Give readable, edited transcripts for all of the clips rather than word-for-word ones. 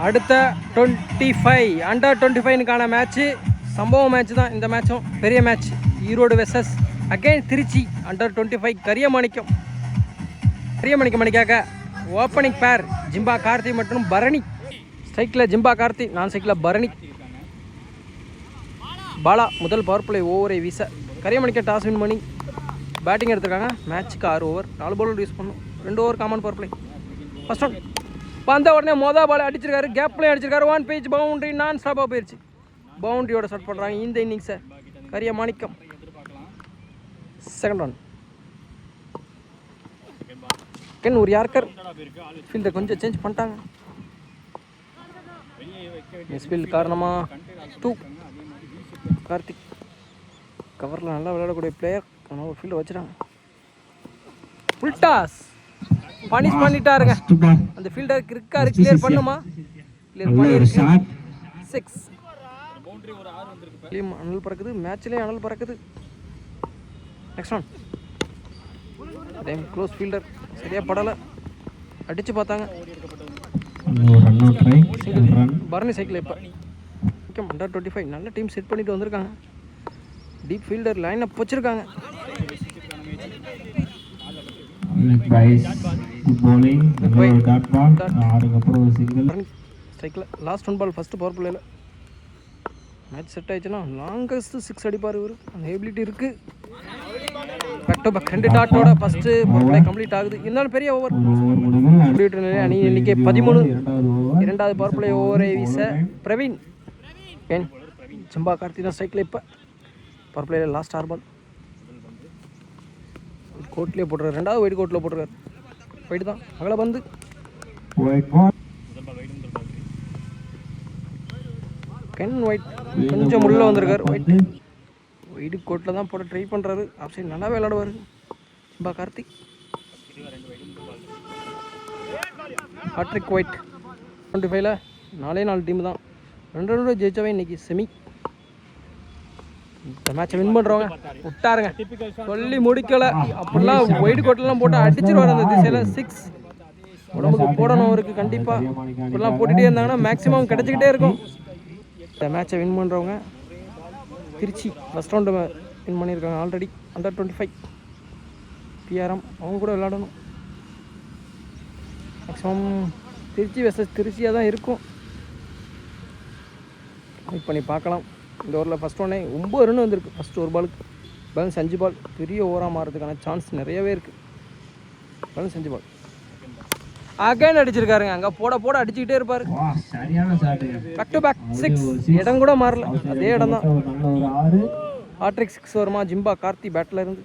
அடுத்த 25 அண்டர் 25க்கான மேட்ச்சு சம்பவ மேட்ச் தான். இந்த மேட்சும் பெரிய match. Erode versus again Trichy under 25 Kariyamanikkam மணிக்காக ஓப்பனிங் பேர் ஜிம்பா கார்த்தி மற்றும் பரணி. ஸ்ட்ரைக்கில் ஜிம்பா கார்த்தி, நான் ஸ்ட்ரைக்கில் பரணி. பாலா முதல் பவர் பிளே ஓவரை வீச கரியமணிக்க டாஸ் வின் பண்ணி பேட்டிங் எடுத்திருக்காங்க. மேட்ச்சுக்கு 6 ஓவர் 4 பவுலர் யூஸ் பண்ணும். 2 over common power play. First one வந்த உடனே மொதல் பால் அடிச்சிருக்காரு, கேப் பிளே அடிச்சிருக்காரு. 1 பேஜ் பவுண்டரி, நான் ஸ்டாப்பாக போயிடுச்சு. பவுண்டரியோட ஸ்டார்ட் பண்ணுறாங்க இந்த இன்னிங்ஸை கரியமாணிக்கம். செகண்ட் ஒன் ஒரு யார்கர் ஃபீல்டை கொஞ்சம் சேஞ்ச் பண்ணிட்டாங்க. மிஸ்ஃபீல்ட் காரணமாக 2 கார்த்திக். கவரில் நல்லா விளையாடக்கூடிய பிளேயர், ஆனால் ஒரு ஃபீல்டை வச்சுட்டாங்க. ஃபுல் டாஸ் பனிஷ் பண்ணிட்டாருங்க. அந்த ஃபீல்டருக்கு இருக்காரு, கிளியர் பண்ணுமா? கிளியர் பண்ணிருக்கு. 6 அனல் பறக்குது, மேட்ச்லேயே அனல் பறக்குது. Next one time close fielder சரியாக படலை, அடித்து பார்த்தாங்க. பரணி சைக்கிள் இப்போ முக்கியம் அண்டர் 25 நல்ல டீம் செட் பண்ணிட்டு வந்திருக்காங்க. டீப் ஃபீல்டர் லைன் அப் வச்சுருக்காங்க. ஸ்ட்ரைக்கில் லாஸ்ட் 1 பால் ஃபஸ்ட்டு பவர் பிளேயில் மேட்ச் செட் ஆயிடுச்சுன்னா லாங்கஸ்ட் 6 அடிப்பார் இவர். அந்த எபிலிட்டி இருக்குது. பேக் டு பேக் 2 டாட்டோட ஃபஸ்ட்டு பவர் பிளே கம்ப்ளீட் ஆகுது. இருந்தாலும் பெரிய ஓவர் நிலை அணி எண்ணிக்கை 13. 2வது பவர் பிளே ஓவரை வீச பிரவீன் பென் ஜிம்பா கார்த்தி தான் ஸ்ட்ரைக்கில். இப்போ பவர் பிளேயில் லாஸ்ட் 6 பால் கோட்லேயே போட்டுருக்காரு. 2வது ஒயிட் கோட்டில் போட்டுருக்காரு. ஒயிட் தான் அகல பந்து. கென் ஒயிட் கொஞ்சம் உள்ள வந்திருக்காரு. ஒயிட் கோட்டில் தான் போட ட்ரை பண்ணுறாரு. ஆஃப் சைட் நல்லா விளையாடுவார் ஜிம்பா கார்த்திக். ஹாட்ரிக் ஒயிட் 25ல் 4 டீம் தான் 2 ஜெயிச்சவே இன்னைக்கு செமி. இந்த மேட்சை வின் பண்ணுறவங்க விட்டாருங்க, சொல்லி முடிக்கலை. அப்படிலாம் ஒயிட் கோட்டெலாம் போட்டு அடிச்சிருவார் அந்த திசையில். 6 உடம்புக்கு போடணும் அவருக்கு கண்டிப்பாக. இப்படிலாம் போட்டுகிட்டே இருந்தாங்கன்னா மேக்ஸிமம் கிடச்சிக்கிட்டே இருக்கும். இந்த மேட்சை வின் பண்ணுறவங்க திருச்சி ஃபஸ்ட் ரவுண்டு வின் பண்ணியிருக்காங்க ஆல்ரெடி. அண்டர் 25 பிஆர்எம் அவங்க கூட விளையாடணும். மேக்ஸிமம் திருச்சி வெர்சஸ் திருச்சியாக தான் இருக்கும். வெயிட் பண்ணி பார்க்கலாம். இந்த ஓவரில் ஃபஸ்ட் ஒன்னே 9 ரன் வந்திருக்கு. ஃபஸ்ட்டு ஒரு பாலுக்கு பேலன்ஸ் 5 பால். பெரிய ஓவராக மாறதுக்கான சான்ஸ் நிறையவே இருக்குது. பேலன்ஸ் 5 பால் அகைன் அடிச்சிருக்காருங்க. அங்கே போட அடிச்சுக்கிட்டே இருப்பார். Back to back 6. இடம் கூட மாறல, அதே இடம் தான். ஹாட்ரிக் 6 வருமா ஜிம்பா கார்த்தி பேட்டில் இருந்து.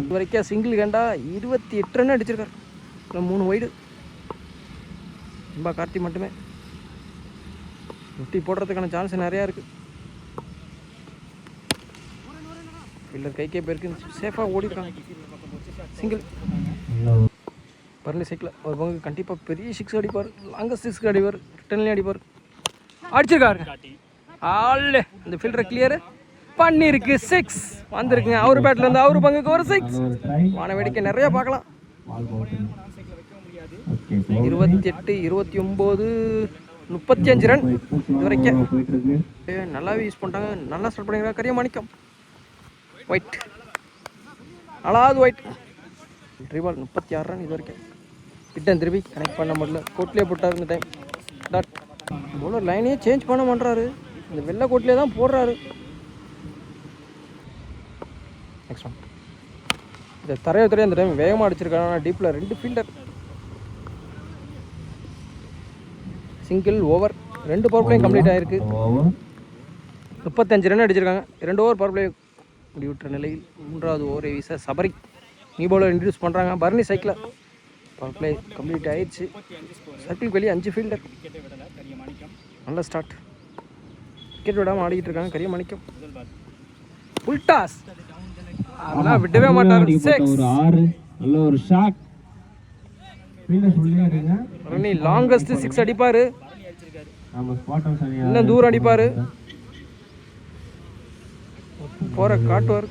இது வரைக்கும் சிங்கிள் கண்டா 28 ரன் அடிச்சிருக்காரு. 3 வைடு ஜிம்பா கார்த்தி மட்டுமே. 50 போடுறதுக்கான சான்ஸ் நிறையா இருக்குது. ஃபீல்டர் கைக்கே போயிருக்கு. சேஃபாக ஓடிருக்காங்க. சிங்கிள் பரணி சைக்கிள் ஒரு பங்கு கண்டிப்பாக பெரிய 6 அடிப்பார். லாங்கஸ்ட் 6 அடிப்பார். ரிட்டர்ன்லேயும் அடிப்பார். அடிச்சிருக்காருங்க. ஆள் இந்த ஃபீல்டரை கிளியர் பண்ணியிருக்கு. 6 வந்துருக்குங்க அவர் பேட்லேருந்து. அவர் பங்குக்கு ஒரு 6. வான வேடிக்கை நிறையா பார்க்கலாம். 28, 29, 35 ரன் இது வரைக்கும் நல்லாவே யூஸ் பண்ணிட்டாங்க. நல்லா ஸ்டார்ட் பண்ணிக்கிறாங்க கரியமாணிக்கம். ஒயிட் அழாது ஒயிட் ட்ரிபால் 36 ரன் இது வரைக்கும். கிட்டன் திருப்பி கனெக்ட் பண்ண முடியல. கோட்லேயே போட்டார் இந்த டைம். டாட் பவுலர் லைனையே சேஞ்ச் பண்ண பண்ணுறாரு. இந்த வெள்ளை கோட்லேயே தான் போடுறாரு. நெக்ஸ்ட் ஒன் இந்த தரையை அந்த டைம் வேகமாக அடிச்சிருக்காங்க. ஆனால் டீப்பில் 2 ஃபீல்டர். சிங்கிள் ஓவர் 2 பவர் பிளேயும் கம்ப்ளீட் ஆகிருக்கு. 35 ரன் அடிச்சிருக்காங்க. 2 ஓவர் பவர் பிளே முடிவுற்ற நிலையில் 3வது ஓவரை வீச சபரி நியூ பவுலர் இன்ட்ரடியூஸ் பண்ணுறாங்க. Bharani cycle power play complete ஆயிடுச்சு. சர்க்கிளுக்கு வெளியே 5 ஃபீல்டர். நல்ல ஸ்டார்ட். விக்கெட் விடாமல் ஆடிக்கிட்டு இருக்காங்க கரியமாணிக்கம். ஃபுல் டாஸ் அதெல்லாம் விடவே மாட்டார். 6 நல்ல ஒரு ஷாட். பரணி லாங்கஸ்ட் 6 அடிப்பார். இன்னும் தூரம் அடிப்பார். போகிற காட்டுவார்.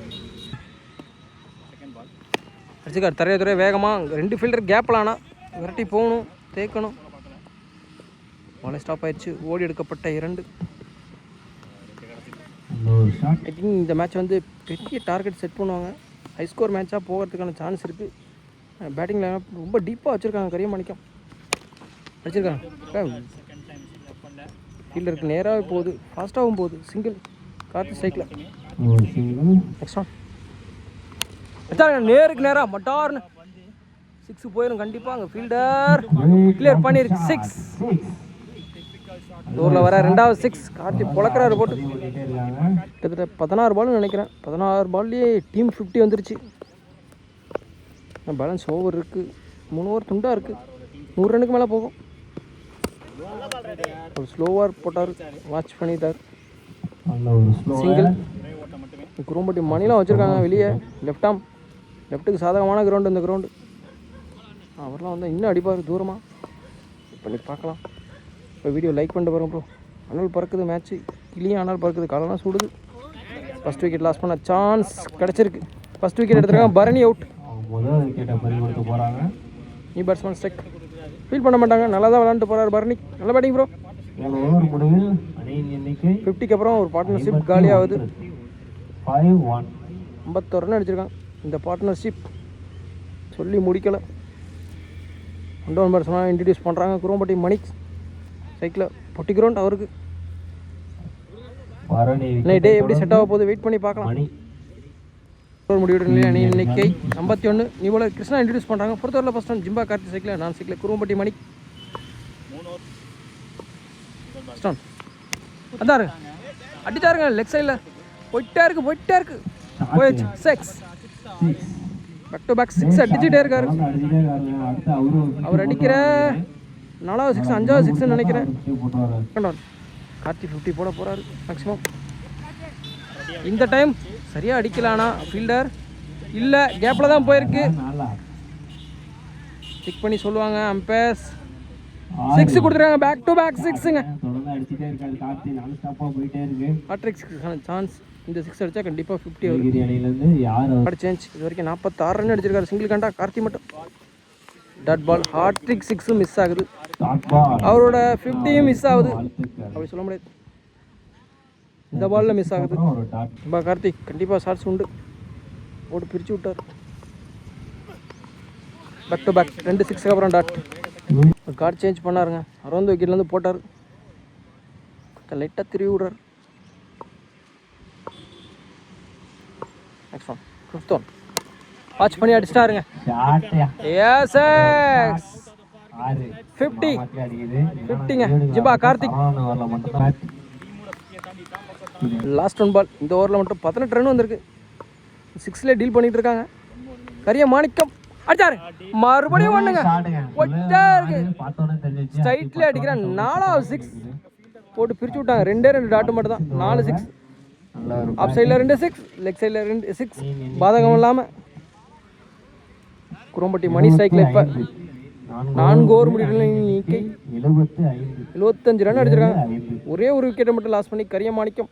அடிச்சுக்கார் தரைய வேகமாக 2 ஃபீல்டர் கேப்பில். ஆனால் விரட்டி போகணும், தேக்கணும். பால் ஸ்டாப் ஆயிடுச்சு. ஓடி எடுக்கப்பட்ட 2. ஐ திங்க் இந்த மேட்ச் வந்து பெரிய டார்கெட் செட் பண்ணுவாங்க. ஹை ஸ்கோர் மேட்சாக போகிறதுக்கான சான்ஸ் இருக்குது. பேட்டிங் லைனப் ரொம்ப டீப்பாக வச்சுருக்காங்க. கரியமாணிக்கம் அடிச்சிருக்காங்க. ஃபீல்டருக்கு நேராகவே போகுது, ஃபாஸ்ட்டாகவும் போகுது. சிங்கிள். கார்த்தி ஸ்ட்ரைக்கில். நெக்ஸ்ட் ஒன் வச்சாருங்க. நேருக்கு நேராக மட்டார்னு 6 போயிடும் கண்டிப்பாக. அங்கே ஃபீல்டர் கிளியர் பண்ணியிருக்கு. 6 ஊரில் வர 2வது 6. கார்த்தி பொழக்கிறாரு போட்டு. கிட்டத்தட்ட 16 பால்னு நினைக்கிறேன். 16 பால்லேயே டீம் 50 வந்துருச்சு. பேலன்ஸ் ஓவர் இருக்குது. 3 ஓவர் துண்டாக இருக்குது. 100 ரன்னுக்கு மேலே போகும். ஒரு ஸ்லோவாக போட்டார், வாட்ச் பண்ணிட்டார். சிங்கிள். குரும்பட்டி மணிலாம் வச்சுருக்காங்க வெளியே. லெஃப்ட் ஆம், லெஃப்ட்டுக்கு சாதகமான கிரவுண்டு இந்த கிரவுண்டு. அவரெலாம் வந்து இன்னும் அடிப்பார் தூரமாக. பண்ணி பார்க்கலாம். இப்போ வீடியோ லைக் பண்ணிட்டு பாருங்க ப்ரோ. அனல் பறக்குது மேட்ச்சு. கிளியும் அனல் பறக்குது. காலெல்லாம் சுடுது. ஃபஸ்ட் விக்கெட் லாஸ் பண்ண சான்ஸ் கிடச்சிருக்கு. ஃபஸ்ட் விக்கெட் எடுத்துருக்காங்க. பரணி அவுட். நீ பேட்ஸ்மேன் ஸ்ட்ரைக். ஃபீல் பண்ண மாட்டாங்க. நல்லா தான் விளாண்டு போகிறார் பரணி. நல்ல பேட்டிங் ப்ரோ. 50க்கு அப்புறம் ஒரு பார்ட்னர்ஷிப் காலியாகுது. 51 ரன் அடிச்சிருக்காங்க. இந்த பார்ட்னர்ஷிப் சொல்லி முடிக்கலை. 1 பேட்ஸ்மேனாக இன்ட்ரடியூஸ் பண்ணுறாங்க. குரோம்பட்டி மணி சைக்கிளில் பொட்டி கிரவுண்ட் அவருக்கு. டே எப்படி செட் ஆக போகுது வெயிட் பண்ணி பார்க்கலாம். முடிவு அணி எண்ணிக்கை 51. நீ போல கிருஷ்ணா இன்ட்ரடியூஸ் பண்ணுறாங்க. 4th ஓவரில் ஃபர்ஸ்ட் ஒன் ஜிம்பா கார்த்தி சைக்கிள். நான் சைக்கிள் குரும்பட்டி மணி. அதாரு அடித்தாருங்க. லெக் சைடில் போயிட்டே இருக்கு. போயிடுச்சு. 6 பேக் டு பேக் 6 அடிச்சுட்டே இருக்காரு. அவர் அடிக்கிற 4வது 6 5வது 6ன்னு நினைக்கிறேன். கார்த்தி 50 போட போகிறாரு மேக்ஸிமம். இந்த டைம் சரியாக அடிக்கலானா ஃபீல்டர் இல்லை, கேப்பில் தான் போயிருக்கு. செக் பண்ணி சொல்லுவாங்க அம்பேர்ஸ். 6 கொடுத்துருக்காங்க. பேக் டு பேக் 6ங்க. ஹாட்ரிக் 6க்கான சான்ஸ். இந்த 6 அடித்தா கண்டிப்பாக 50 வரும். சேஞ்ச். இது வரைக்கும் 46 ரன் அடிச்சிருக்காரு. சிங்கிள் கண்டா கார்த்தி மட்டும். Dot ball. ஹாட்ரிக் 6 மிஸ் ஆகுது. அவரோட 50யும் மிஸ் ஆகுது. அப்படி சொல்ல முடியாது. இந்த பாலில் மிஸ் ஆகுது. இப்போ கார்த்திக் கண்டிப்பாக ஷார்ட்ஸ் உண்டு. போட்டு பிரித்து விட்டார். பேக் டு பேக் 2 6க்கு அப்புறம் டாட். ஒரு கார்டு சேஞ்ச் பண்ணாருங்க. 60 விக்கெட்லேருந்து போட்டார். கொஞ்சம் லைட்டாக திருவி விடுறார். Next one 5th one watch பண்ணி அடிச்சிட்டாருங்க. எஸ் 50ங்க. Jimba Karthik. Last one ball. இந்த ஓவரில் மட்டும் 18 ரன் வந்திருக்கு. 6ல டீல் பண்ணிட்டு இருக்காங்க. கரிய மாணிக்கம் அடிச்சாரு. மறுபடியும் ஒண்ணுங்க. ஸ்ட்ரைட்ல அடிக்கிறேன். 4வது 6 போட்டு பிரிச்சு விட்டாங்க. 2 டாட் மட்டும் தான். 4 6. ஆஃப் சைடில் 2 6, லெக் சைடில் 2 6. பாதகம் இல்லாமல் குரோம்பட்டி மணி ஸ்ட்ரைக்கில் இப்போ 4 ஓவர் முடிவுகள் எண்ணிக்கை 75 ரன் அடிச்சிருக்காங்க. ஒரே ஒரு விக்கெட்டை மட்டும் லாஸ் பண்ணி கரிய மாணிக்கம்.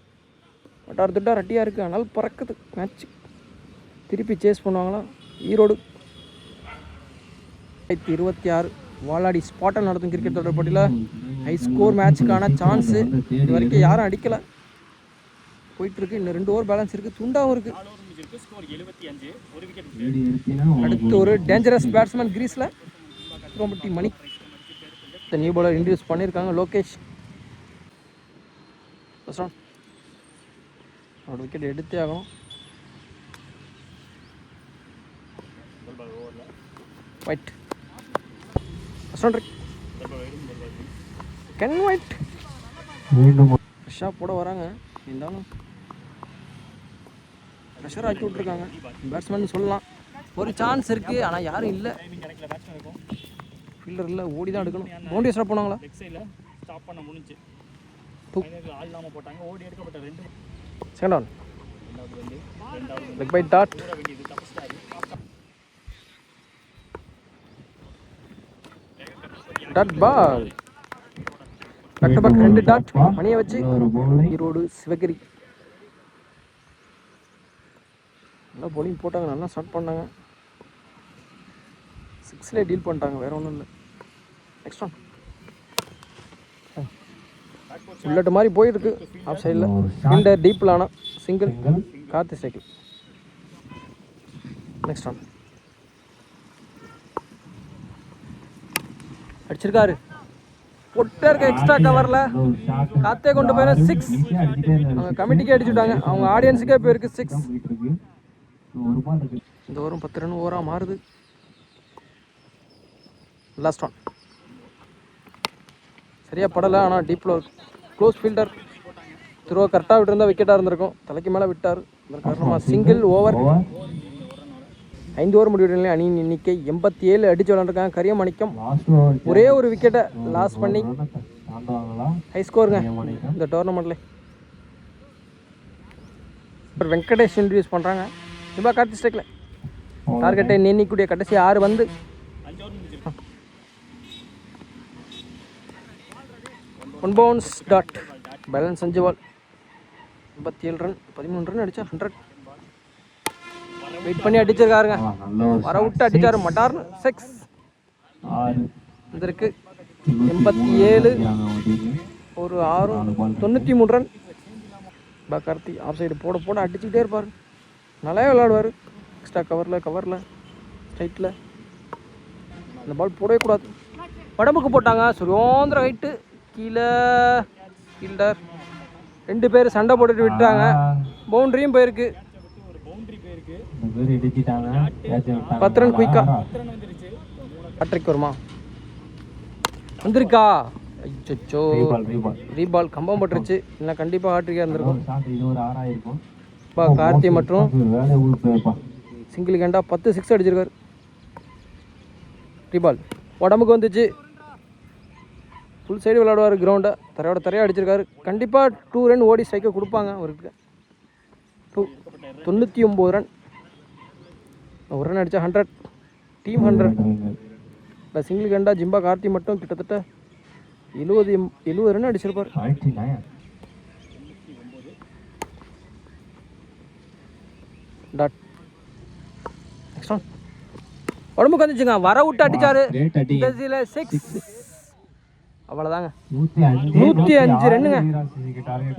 வட்டார் திட்டா ரெட்டியாக இருக்குது. ஆனால் பறக்குது மேட்ச். திருப்பி சேஸ் பண்ணுவாங்களா? ஈரோடு 2026 வாலாடி ஸ்பாட்டை நடத்தும் கிரிக்கெட் தொடர் போட்டியில் ஹை ஸ்கோர் மேட்சுக்கான சான்ஸு இது வரைக்கும் யாரும் அடிக்கலை. போயிட்டுருக்கு. இன்னும் 2 ஓவர் பேலன்ஸ் இருக்குது. துண்டாகவும் இருக்குது. அடுத்து ஒரு டேஞ்சரஸ் பேட்ஸ்மேன் கிரீஸில் குரோம்பட்டி மணி. இந்த நியூ பாலர் இன்ட்ரடியூஸ் பண்ணியிருக்காங்க லோகேஷ். அவரோட விக்கெட் எடுத்தே ஆகணும். ஒயிட் கென் ஒயிட் ஃப்ரெஷ்ஷாக போட வராங்க. இருந்தாலும் ப்ரெஷர் ஆக்கி விட்ருக்காங்க. பேட்ஸ்மேன் சொல்லலாம். ஒரு சான்ஸ் இருக்குது. ஆனால் யாரும் இல்லை. ஃபீல்டர் இல்லை. ஓடி தான் எடுக்கணும். பவுண்டரி ஸ்டாப் பண்ணுவாங்களா? Second one leg bye dot. Dot ball. Back to back 2 dot. மணியை வச்சு ஈரோடு சிவகிரி நல்லா பவுலிங் போட்டாங்க. நல்லா ஸ்டார்ட் பண்ணாங்க. 6ல டீல் பண்ணிட்டாங்க. வேறு ஒன்றும் இல்லை. நெக்ஸ்ட் ஒன் புல்லட் மாதிரி போயிருக்கு ஆஃப் சைடில். ஃபீல்டர் டீப்பில் ஆனால் சிங்கிள் கார்த்தி சைக்கிள். நெக்ஸ்ட் ஒன் அடிச்சிருக்காரு. பொட்டே இருக்க எக்ஸ்ட்ரா கவரில் காத்தே கொண்டு போயிட 6. அவங்க கமிட்டிக்கே அடிச்சுட்டாங்க, அவங்க ஆடியன்ஸுக்கே போயிருக்கு 6. இந்த ஓவரும் 10 ரன் ஓவராக மாறுது. லாஸ்ட் ஒன் சரியாக படலை, ஆனால் டீப்பில் இருக்கு. க்ளோஸ் ஃபீல்டர் திருவா கரெக்டாக விட்டுருந்தா விக்கெட்டாக இருந்திருக்கும். தலைக்கு மேலே விட்டார். அதன் காரணமாக சிங்கிள் ஓவர். 5 ஓவர் முடிவுடைய அணியின் எண்ணிக்கை 87 அடிச்சு விளாண்டுருக்காங்க. கரியமாணிக்கம் ஒரே ஒரு விக்கெட்டை லாஸ் பண்ணி ஹை ஸ்கோருங்க இந்த டோர்னமெண்ட்ல. வெங்கடேஷ் இன்ட்ரடியூஸ் பண்ணுறாங்க. ஜிம்பா கார்த்தி ஸ்ட்ரைக்கில் டார்கெட்டை எண்ணிக்கூடிய கடைசி 6 வந்து ஒன் பவுன்ஸ் டாட். பேலன்ஸ் 5 பால் 87 ரன். 13 ரன் அடிச்சா 100. வெயிட் பண்ணி அடிச்சிருக்காருங்க, வர விட்டு அடிச்சாரு மட்டார்னு 6 வந்திருக்கு. 87 ஒரு 6 93 ரன். கார்த்தி ஆஃப் சைடு போட போட அடிச்சுக்கிட்டே இருப்பார். நல்லா விளையாடுவார். எக்ஸ்ட்ரா கவரில் ஸ்ட்ரைட்டில் இந்த பால் போடவே கூடாது. உடம்புக்கு போட்டாங்க. சுரோந்திர ஹைட்டு கீழே ஃபீல்டர் 2 பேர் சண்டை போட்டுட்டு விட்டாங்க. பவுண்டரியும் போயிருக்கு. 10 ரன் குயிக்கா. ஹாட்ரிக் வருமா? வந்திருக்கா? அச்சோ ரீபால் கம்பம் பட்டுருச்சு. இல்லை கண்டிப்பாக ஹாட்ரிக்காக இருந்திருக்கும். கார்த்தி மற்றும் சிங்கிள் கேண்டா 10 6 அடிச்சிருக்காரு. ரீபால் உடம்புக்கு வந்துச்சு. ஃபுல் சைடு விளையாடுவார். கிரவுண்டை தரையாக அடிச்சிருக்காரு. கண்டிப்பாக 2 ரன் ஓடி ஸ்ட்ரைக்கை கொடுப்பாங்க அவருக்கு. 99 ரன். 1 ரன் அடித்தா 100. டீம் 100. இல்லை சிங்கிள் கண்டா ஜிம்பா கார்த்தி மட்டும் கிட்டத்தட்ட 70 ரன் அடிச்சிருப்பார். டாட். நெக்ஸ்ட் ஒன் உடம்புக்கு வந்துச்சுங்க, வர விட்டு அடிச்சாரு. 6 அவ்வளோதாங்க. 105 ரன்னுங்க.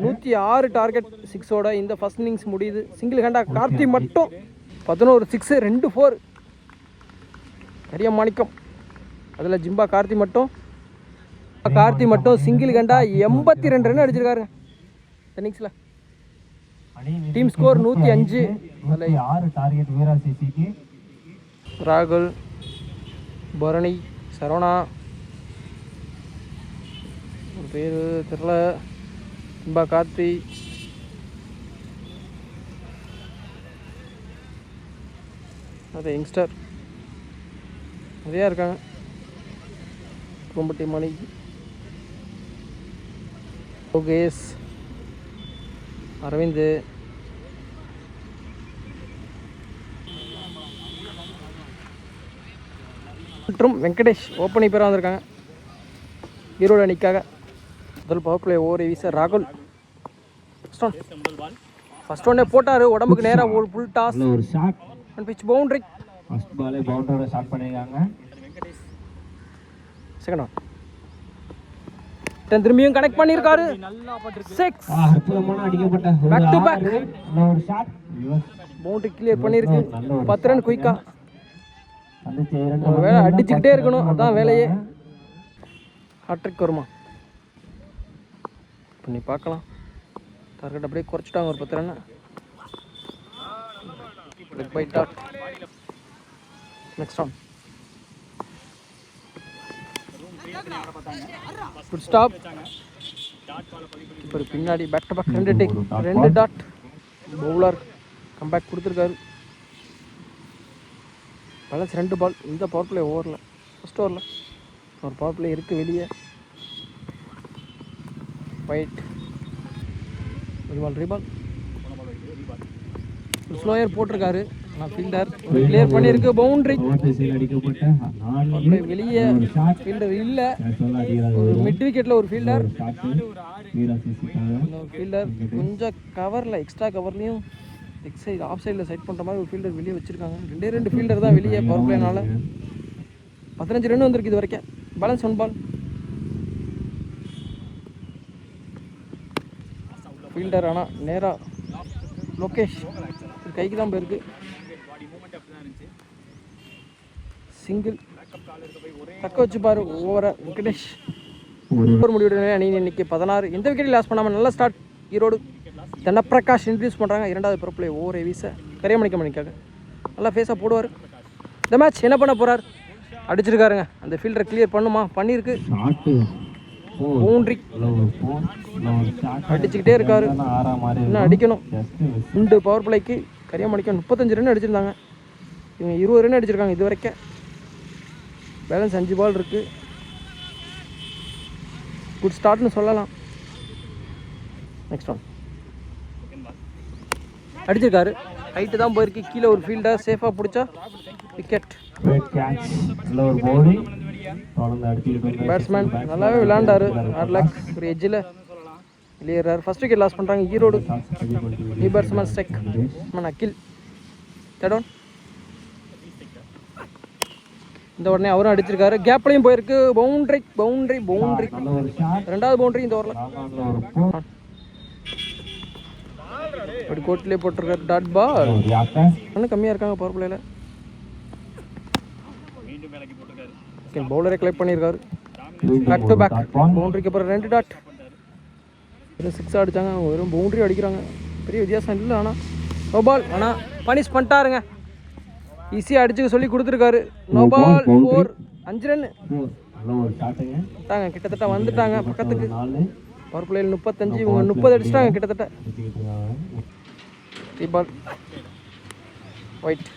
106 டார்கெட் 6ஓட இந்த ஃபர்ஸ்ட் இன்னிங்ஸ் முடியுது. சிங்கிள் ஹேண்டா கார்த்தி மட்டும் 11 6 2 4. கரியமாணிக்கம் அதில் ஜிம்பா கார்த்தி மட்டும் சிங்கிள் ஹேண்டா 82 ரன் அடிச்சிருக்காருங்க இன்னிங்ஸில். Team score 105. ராகுல், பரணி, சரவணா, ஒரு பேர் தெரில, ஜிம்பா கார்த்தி, அது யங்ஸ்டர் நிறையா இருக்காங்க. கும்பட்டி மணி, யோகேஷ், அரவிந்த், மற்றும் வெங்கடேஷ் ஓப்பனிங் பேராக வந்திருக்காங்க ஈரோடு அணிக்காக. முதல் பவர் பிளே ஓவரை வீச ராகுல். ஃபர்ஸ்ட் ஒன்னே போட்டார். உடம்புக்கு நேராக ஒரு full toss. One pitch boundary. First பாலே பவுண்டரியோட ஸ்டார்ட் பண்ணிருக்காங்க. செகண்ட் ஒன் திரும்பியும் கனெக்ட் பண்ணியிருக்காரு. 6 அற்புதமான அடிக்கப்பட்ட பேக் டு பேக் ஒரு ஷாட். பவுண்டரி கிளியர் பண்ணியிருக்கு. 10 ரன் குயிக்கா. வேலை அடிச்சுக்கிட்டே இருக்கணும், அதான் வேலையே. ஹாட்ரிக் வருமா பண்ணி பார்க்கலாம். டார்கெட் அப்படியே குறைச்சிட்டாங்க ஒரு 10 run. Bye dot. Next one good stop. இப்போ பின்னாடி back to back 2 take 2 dot. Bowler comeback கொடுத்துருக்காரு. பேலன்ஸ் 2 பால் இந்த பவர் பிளே ஓவரில். ஃபர்ஸ்ட் ஓவரில் ஒரு பவர் பிளே இருக்குது வெளியே. ஒயிட் ரீபால் ஸ்லோயர் போட்டிருக்காரு. ஆனால் ஃபீல்டர் கிளியர் பண்ணியிருக்கு. பவுண்டரி வெளியே. ஃபீல்டர் இல்லை. ஒரு மிட் விக்கெட்டில் ஒரு ஃபீல்டர் கொஞ்சம் கவரில் எக்ஸ்ட்ரா கவர்லையும் சைடு ஆஃப் சைடில் செட் பண்ணுற மாதிரி ஒரு ஃபீல்டர் வெளியே வச்சுருக்காங்க. 2 ஃபீல்டர் தான் வெளியே பவர் பிளேனால. 15 ரன் வந்திருக்கு இது வரைக்கும். பேலன்ஸ் 1 பால். ஃபீல்டர் ஆனால் நேராக லோகேஷ் கைக்கு தான் போயிருக்கு. சிங்கிள் தக்க வச்சு பாரு ஓவரை வெங்கடேஷ். ஓவர் முடிவுடனே அணி இன்னைக்கு 16. எந்த விக்கெட்டையும் லாஸ் பண்ணாமல் நல்ல ஸ்டார்ட். ஈரோடு தனப்பிரகாஷ் இன்ட்ரடியூஸ் பண்ணுறாங்க. இரண்டாவது பிறப்பில் ஓவரை வீச கரியமணிக்க மணிக்காக நல்லா ஃபேஸாக போடுவார். இந்த மேட்ச் என்ன பண்ண போகிறார்? அடிச்சிருக்காருங்க. அந்த ஃபீல்டரை கிளியர் பண்ணுமா? பண்ணியிருக்கு. பவுண்ட்ரி அடிச்சுக்கிட்டே இருக்காரு. இன்னும் அடிக்கணும். 2 பவர் பிளேக்கு கரியமணிக்க 35 ரன் அடிச்சிருந்தாங்க. இவங்க 20 ரன் அடிச்சிருக்காங்க இது வரைக்கும். பேலன்ஸ் 5 பால் இருக்குது. குட் ஸ்டார்ட்னு சொல்லலாம். நெக்ஸ்ட் ஒன் அடிச்சிருக்காரு. ஹைட்டு தான் போயிருக்கு. கீழே ஒரு ஃபீல்டர் சேஃபாக பிடிச்சா விக்கெட். பேட்ஸ்மேன் நல்லாவே விளையாண்டாரு. ஹார்ட்லாக் ஒரு எஜ்ஜில் வெளியேறாரு. ஃபர்ஸ்ட் விக்கெட் லாஸ் பண்ணுறாங்க ஈரோடு. நியூ பேட்ஸ்மேன் ஸ்டெக் அகில் தேர்ட். இந்த உடனே அவரும் அடிச்சிருக்காரு. கேப்லையும் போயிருக்கு. Boundary boundary boundary. ரெண்டாவது பவுண்ட்ரி இந்த ஓவரில். அப்படி கோட்டிலே போட்டிருக்காரு. Dot ball. இன்னும் கம்மியாக இருக்காங்க பவர் பிளேயில். பவுலரை கலெக்ட் பண்ணியிருக்காரு. பேக் டு பேக் பவுண்ட்ரிக்கு அப்புறம் 2 டாட். வெறும் 6 அடித்தாங்க. வெறும் பவுண்ட்ரி அடிக்கிறாங்க. பெரிய வித்தியாசம் இல்லை. ஆனால் நோ பால். ஆனால் பனிஷ் பண்ணிட்டாருங்க. ஈஸியாக அடிச்சுக்க சொல்லி கொடுத்துருக்காரு. No ball 4. 5 ரன் கிட்டத்தட்ட வந்துட்டாங்க பக்கத்துக்கு. பவர் பிளேயில் 35. இவங்க 30 அடிச்சிட்டாங்க கிட்டத்தட்ட. 3 ball wide.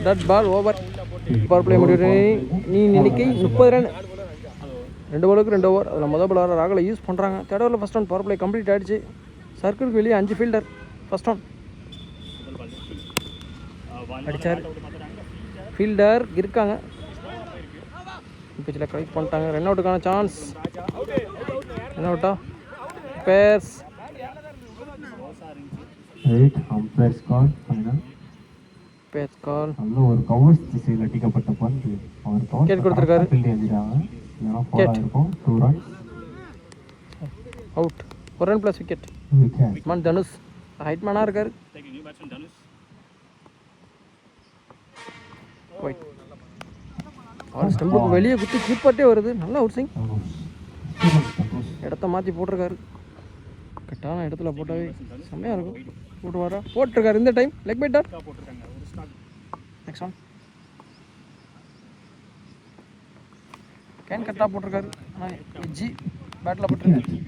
Dot ball over. Power play முடிவு நீ எண்ணிக்கை 30 ரன். 2 பாலுக்கு 2 ஓவர். அதில் முதல் பால் ராகுலை யூஸ் பண்ணுறாங்க. தேர்ட் ஓவரில் first one. Power play complete ஆகிடுச்சு. சர்க்கிளுக்கு வெளியே 5 ஃபீல்டர். ஃபர்ஸ்ட் ஒன் அடித்தார். ஃபீல்டர் இருக்காங்க. பிச்சில் கலெக்ட் பண்ணிட்டாங்க. ரன் அவுட்டுக்கான சான்ஸ். ரன் அவுட்டா பேர்ஸ். பேட்ச் கால். ஒரு கவர்ஸ் திசையில் அடிக்கப்பட்ட பந்து அவர் கேட் கொடுத்துருக்காரு. அவுட். 1 run plus wicket. மன் தனுஷ் ஹைட்மேனாக இருக்கார். ஒயிட். அவர் ஸ்டம்புக்கு வெளியே குத்தி கீப்பர்ட்டே வருது. நல்லா அவுட் சிங். இடத்த மாற்றி போட்டிருக்காரு. கரெக்டான இடத்துல போட்டாவே செம்மையாக இருக்கும். போட்டிருக்காரு இந்த time. Leg bye dot. Next one கேன் கரெக்டாக போட்டிருக்காரு. ஆனால் ஜி பேட்டில் போட்டிருக்காரு.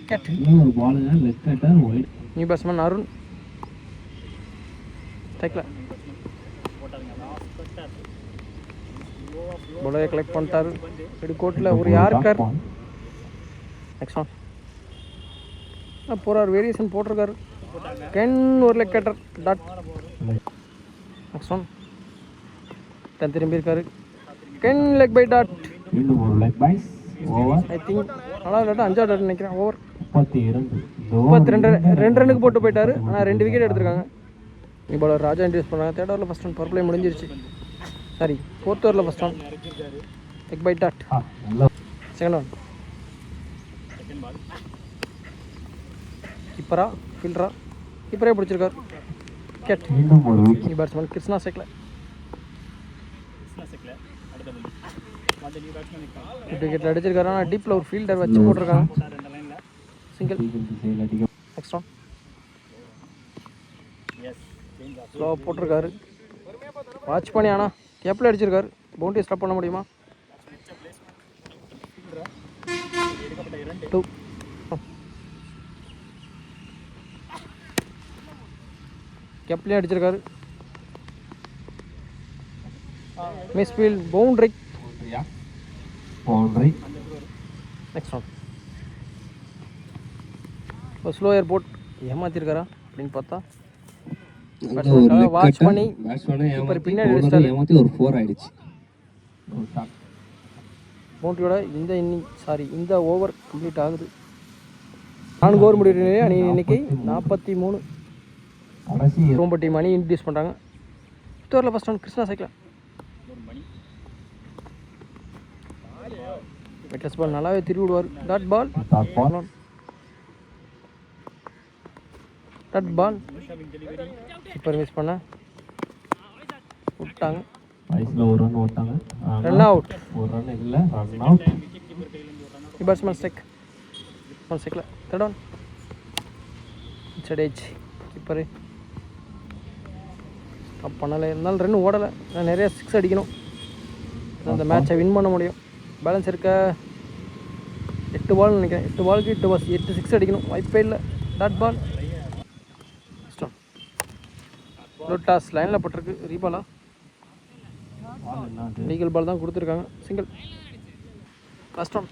Catch. New batsman Arun Thaikkala. பவுலரை கலெக்ட் பண்ணிட்டாரு. ரெடி கோட்டில் ஒரு யார்கர். நெக்ஸ்ட் ஒன் போகிறார். வேரியேஷன் போட்டிருக்காரு. கேன் ஒரு leg cutter dot. Next one திரும்பி இருக்காரு. கேன் leg bye dot. I think 4வது டாட் 5வது டாட் நினைக்கிறேன். ஓவர் 32. 2 ரன்னுக்கு போட்டு போயிட்டாரு. ஆனால் 2 விக்கெட் எடுத்திருக்காங்க. பவுலர் ராஜா இன்ட்ரடியூஸ் பண்ணாங்க. தேர்ட் ஓவரில் ஃபர்ஸ்ட் ஒன். பவர் பிளே முடிஞ்சிருச்சு. சாரி ஃபோர்த் ஓவரில் first one. Leg bye dot. Second one கீப்பரா ஃபீல்டரா? கீப்பரே பிடிச்சிருக்காரு. கேட். நியூ பேட்ஸ்மேன் கிருஷ்ணா சேக்கல. விக்கெட்டில் அடிச்சிருக்காரு. ஆனால் டீப்பில் ஒரு ஃபீல்டர் வச்சு போட்டிருக்காங்க. சிங்கிள். நெக்ஸ்ட் ஒன் ஸ்லோவாக போட்டிருக்காரு. வாட்ச் பண்ணி ஆனால் கேப்பில் அடிச்சிருக்காரு. பவுண்டரி ஸ்டாப் பண்ண முடியுமா? 2. கேப்லேயும் அடிச்சிருக்காரு. Miss field. Boundary. Next one இப்போ ஸ்லோ ஏர்போர்ட் ஏமாத்திருக்காரா அப்படின்னு பார்த்தா வாட்ச் பண்ணி இப்போ பின்னாடி அடிச்சிட்டாரு. ஒரு 4 ஆயிடுச்சு. பவுண்டரியோட இந்த ஓவர் கம்ப்ளீட் ஆகுது. 4 ஓவர் முடிவு அணி எண்ணிக்கை 43. ரொம்ப டீம் அணி இன்ட்ரடியூஸ் பண்ணுறாங்க. ஃபிஃப்த் ஓவரில் ஃபர்ஸ்ட் ஒன் கிருஷ்ணா சைக்கிள். வெட்லெஸ் பால் நல்லாவே திருவி விடுவார். Dot ball dot ball dot ball keeper miss பண்ண விட்டாங்க. ஐஸில் ஒரு ரன் ஓட்டாங்க. Run out. ஒரு ரன் இல்லை, run out. Batsman strike. One ஸ்ட்ரைக்கில் தேர்ட் ஒன். சடேஜ் கீப்பரு ஸ்டாப் பண்ணலை. இருந்தாலும் ரன் ஓடலை. நான் நிறைய சிக்ஸ் அடிக்கணும், அந்த மேட்சை வின் பண்ண முடியும். பேலன்ஸ் இருக்க 8 பால் நினைக்கிறேன். 8 பாலுக்கு 8 சிக்ஸ் அடிக்கணும், வாய்ப்பே இல்லை. டாட் பால் டாஸ் லைனில் பட்டிருக்கு. ரீபாலா லீகல் பால் தான் கொடுத்துருக்காங்க. சிங்கிள். Last one.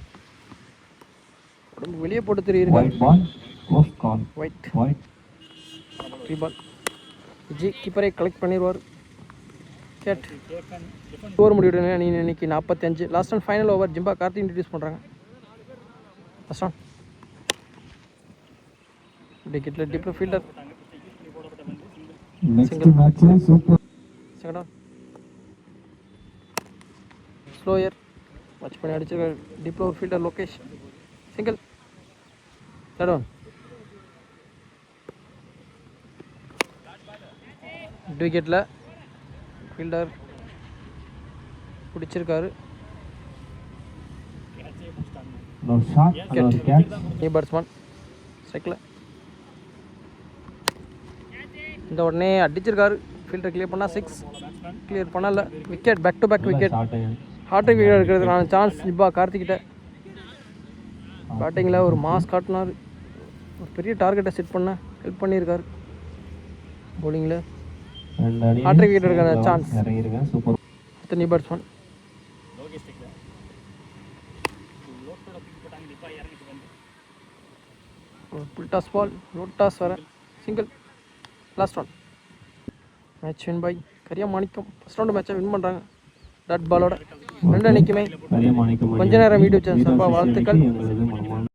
உடம்பு வெளியே போட்டு தெரியுது. Wide reball. விஜய் கீப்பரை கலெக்ட் பண்ணிடுவார். கேட் ஓவர் முடிவிடுங்க. நீ இன்னைக்கு 45. Last and final over. Jimba Karthi introduce பண்ணுறாங்க. Last one. விக்கெட்டில் deep fielder. Next match super. Second one. Slower watch பண்ணி அடிச்சிருக்காரு. டிப்ல ஒரு fielder Lokesh. Single. Third one. விக்கெட்டில் ஃபீல்டர் பிடிச்சிருக்காரு. நீ பேட்ஸ்மேன் ஸ்ட்ரைக்கில். இந்த உடனே அடிச்சிருக்காரு. ஃபீல்டர் கிளியர் பண்ணால் 6. கிளியர் பண்ணல. Wicket. Back to back wicket. Hattrick wicket எடுக்கிறதுக்கான சான்ஸ் ஜிம்பா கார்த்திக்கிட்ட. பேட்டிங்கில் ஒரு மாஸ் காட்டினார். ஒரு பெரிய டார்கெட்டை செட் பண்ண ஹெல்ப் பண்ணியிருக்காரு. பவுலிங்கில் ஹார்ட்ரிக் விக்கெட் எடுக்கிற சான்ஸ். அடுத்த new batsman. Full toss ball. ரோட் டாஸ் வர. Single. Last one. Match win by Kariya Manikkam. First round மேட்சை வின் பண்ணுறாங்க டாட் பாலோட. 2 அணிக்குமே கொஞ்ச நேரம் யூடியூப் சேனல் சார்பாக வாழ்த்துக்கள்.